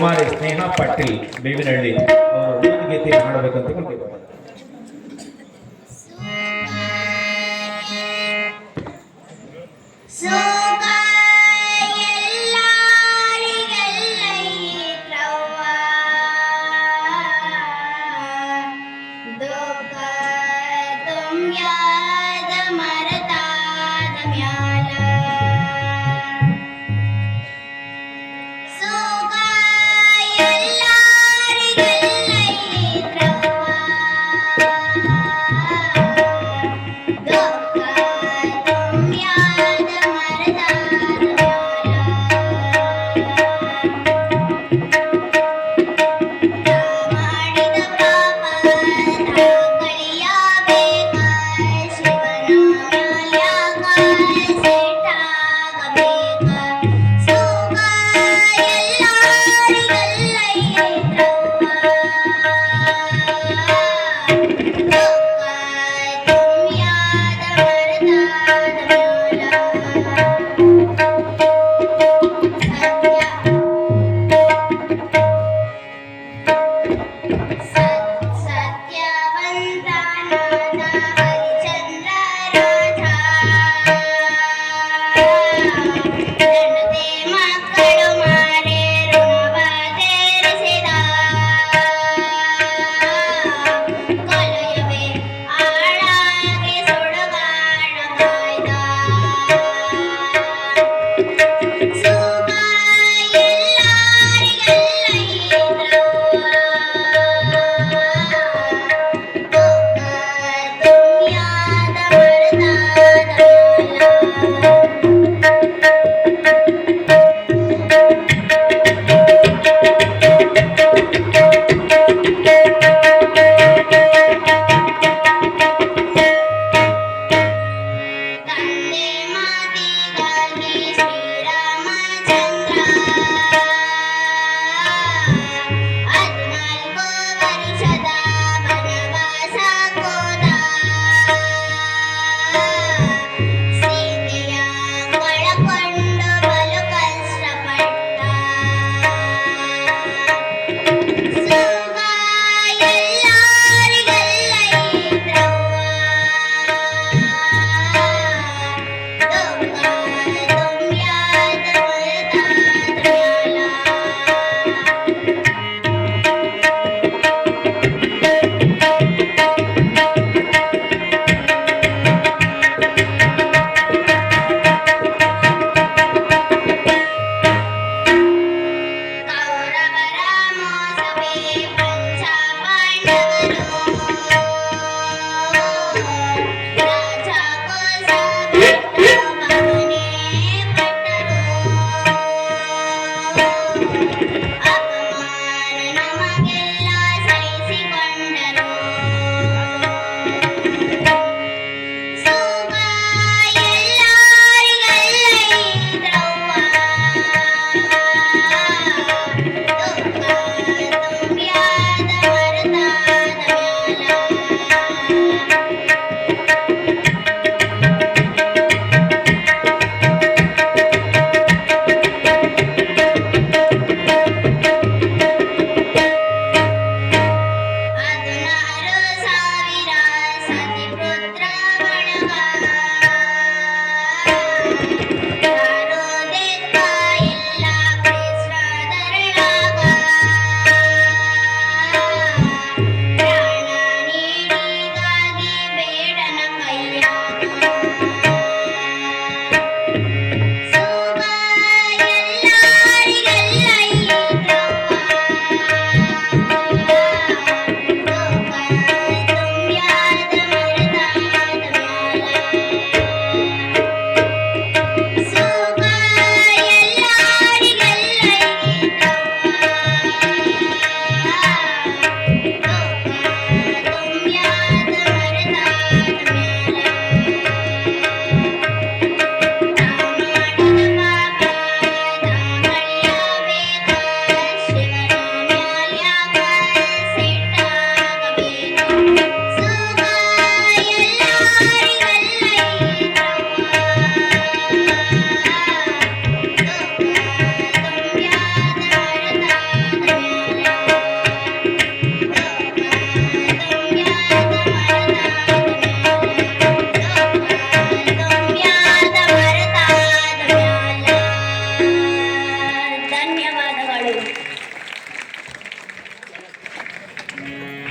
ಕುಮಾರಿ ಸ್ನೇಹಾ ಪಾಟೀಲ್ ಬೇವಿನಹಳ್ಳಿ ಅವರು ಒಂದು ಗೀತೆ ಹಾಡಬೇಕಂತ ಕೊಟ್ಟಿದ್ದಾರೆ.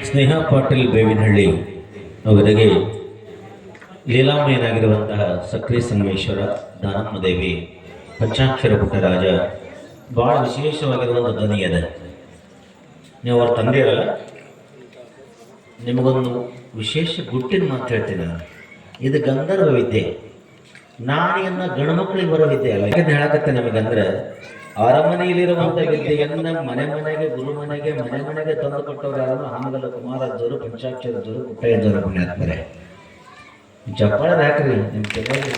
ಸ್ನೇಹಾ ಪಾಟೀಲ್ ಬೇವಿನಹಳ್ಳಿ ಅವರಿಗೆ ಲೀಲಾಮಯನಾಗಿರುವಂತಹ ಸಕ್ರಿ ಸಂಗಮೇಶ್ವರ, ದಾನಮ್ಮ ದೇವಿ, ಪಂಚಾಕ್ಷರ ಪುಟ್ಟರಾಜ ಬಹಳ ವಿಶೇಷವಾಗಿರುವಂಥ ಧ್ವನಿ ಅದ. ನೀವು ಅವ್ರ ತಂದೆ ಇರಲ್ಲ, ನಿಮಗೊಂದು ವಿಶೇಷ ಗುಟ್ಟಿನ ಮಾತು ಹೇಳ್ತೀನಿ ನಾನು. ಇದು ಗಂಧರ್ವ ವಿದ್ಯೆ. ನಾಣಿಯನ್ನ ಗಣಮಕ್ಕಳಿಗೆ ಬರೋ ವಿದ್ಯೆ ಅಲ್ಲ. ಯಾಕಂತ ಹೇಳಕತ್ತೆ ನಮಗಂದ್ರೆ ಅರಮನೆಯಲ್ಲಿರುವಂಥ ವಿದ್ಯೆಯನ್ನ ಮನೆ ಮನೆಗೆ, ಗುರು ಮನೆಗೆ, ಮನೆ ಮನೆಗೆ ತಂದು ಕೊಟ್ಟವ್ರು ಯಾರನ್ನು ಹಾನಗಲ್ಲ ಕುಮಾರದ್ದವರು, ಪಂಚಾಕ್ಷರದವರು, ಪುಟ್ಟಯ್ಯದವರು ಪುಣ್ಯಾತ್ಮರೆ. ಜಪಾಳದ ಹಾಕ್ರಿ ನಿಮ್ಮ ತೆಗೆದು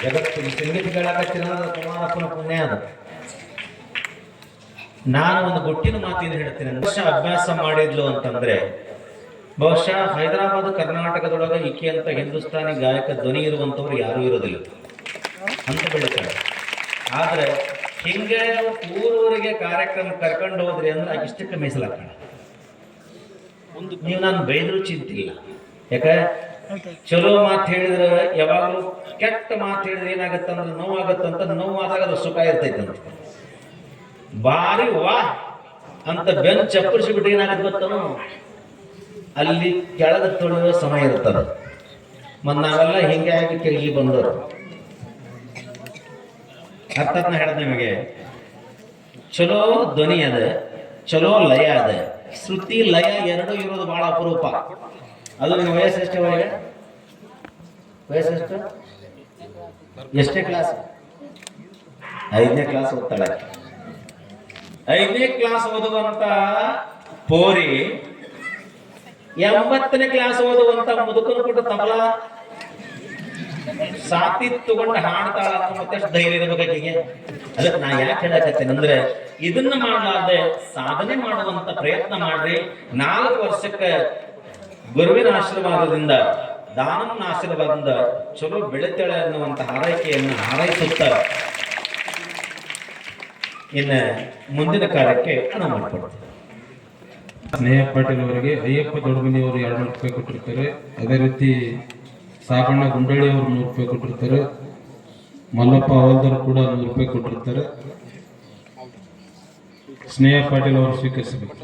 ಜಗತ್ತು ಸಂಗೀತ ಕೇಳಕತ್ತೀರ ಕುಮಾರಪ್ಪನ ಪುಣ್ಯ ಅದು. ನಾನು ಒಂದು ಗುಟ್ಟಿನ ಮಾತಿನ ಹೇಳ್ತೀನಿ. ವರ್ಷ ಅಭ್ಯಾಸ ಮಾಡಿದ್ಲು ಅಂತಂದ್ರೆ ಬಹುಶಃ ಹೈದರಾಬಾದ್ ಕರ್ನಾಟಕದೊಳಗೆ ಈಕೆ ಅಂತ ಹಿಂದೂಸ್ತಾನಿ ಗಾಯಕ ಧ್ವನಿ ಇರುವಂಥವ್ರು ಯಾರೂ ಇರೋದಿಲ್ಲ ಅಂತ ಬೆಳಿತಾರೆ. ಆದ್ರೆ ಹಿಂಗೆ ಊರೂರಿಗೆ ಕಾರ್ಯಕ್ರಮ ಕರ್ಕೊಂಡು ಹೋದ್ರಿ ಅಂದ್ರೆ ಇಷ್ಟಕ್ಕೆ ಮೀಸಲಾಕೋಣ. ನೀವು ನಾನು ಬೈದ್ರು ಚಿಂತಿಲ್ಲ. ಯಾಕೆ ಚಲೋ ಮಾತು ಹೇಳಿದ್ರೆ ಯಾವಾಗಲೂ ಕೆಟ್ಟ ಮಾತು ಹೇಳಿದ್ರೆ ಏನಾಗತ್ತಂದ್ರೆ ನೋವಾಗತ್ತಂತ, ನೋವಾದಾಗ ಅದು ಸುಖ ಇರ್ತೈತಂತ. ಬಾರಿ ವಾ ಅಂತ ಬೆನ್ನು ಚಪ್ಪರಿಸಿಬಿಟ್ಟು ಏನಾಗತ್ತೆ ಗೊತ್ತನು, ಅಲ್ಲಿ ಕೆಳಗೆ ತೊಳೆಯುವ ಸಮಯ ಇರ್ತದೆ. ಮತ್ತು ನಾವೆಲ್ಲ ಹಿಂಗೆ ಆಗಿ ಕೆಳಗೆ ಬಂದವರು. ಅರ್ಥನ ಹೇಳ್ದೆ ನಿಮಗೆ. ಚಲೋ ಧ್ವನಿ ಅದ, ಚಲೋ ಲಯ ಅದ. ಶ್ರುತಿ ಲಯ ಎರಡೂ ಇರೋದು ಬಹಳ ಅಪರೂಪ. ಅದು ನಿಮ್ಮ ವಯಸ್ಸು ಎಷ್ಟೇ? ವಯಸ್ಸೆಷ್ಟು? ಎಷ್ಟೇ ಕ್ಲಾಸ್? 5ನೇ ಕ್ಲಾಸ್ ಓದ್ತಾಳೆ. 5ನೇ ಕ್ಲಾಸ್ ಓದುವಂತ ಪೋರಿ 80ನೇ ಕ್ಲಾಸ್ ಓದುವಂತ ಮುದುಕನ ಕೊಟ್ಟ ತಬಲ ಸಾತಿ ತಗೊಂಡು ಹಾಡ್ತಾಳ. ಮತ್ತೆಷ್ಟು ಧೈರ್ಯ ಇರಬೇಕಾಗಿಗೆ. ಅದಕ್ಕೆ ನಾ ಯಾಕೆ ಹೇಳಕತ್ತೇನೆ ಅಂದ್ರೆ, ಇದನ್ನ ಮಾಡಲಾರ್ದೆ ಸಾಧನೆ ಮಾಡುವಂತ ಪ್ರಯತ್ನ ಮಾಡ್ರಿ. 4 ವರ್ಷಕ್ಕೆ ಗುರುವಿನ ಆಶೀರ್ವಾದದಿಂದ, ದಾನಮ್ಮನ ಆಶೀರ್ವಾದದಿಂದ ಚಲೋ ಬೆಳೆತಾಳೆ ಅನ್ನುವಂತ ಹಾರೈಕೆಯನ್ನು ಹಾರೈಸುತ್ತ ಇನ್ನು ಮುಂದಿನ ಕಾರ್ಯಕ್ಕೆ ಅನುವು ಮಾಡಿಕೊಡ್ತೀವಿ. ಸ್ನೇಹಾ ಪಾಟೀಲ್ ಅವರಿಗೆ ಅಯ್ಯಪ್ಪ ದೊಡ್ಡಮನಿಯವರು 200 ರೂಪಾಯಿ ಕೊಟ್ಟಿರ್ತಾರೆ. ಅದೇ ರೀತಿ ಸಾಗಣ್ಣ ಗುಂಡಳ್ಳಿ ಅವರು 100 ರೂಪಾಯಿ ಕೊಟ್ಟಿರ್ತಾರೆ. ಮಲ್ಲಪ್ಪ ಅವಲ್ದರ್ ಕೂಡ 100 ರೂಪಾಯಿ ಕೊಟ್ಟಿರ್ತಾರೆ. ಸ್ನೇಹಾ ಪಾಟೀಲ್ ಅವರು ಸ್ವೀಕರಿಸಬೇಕು.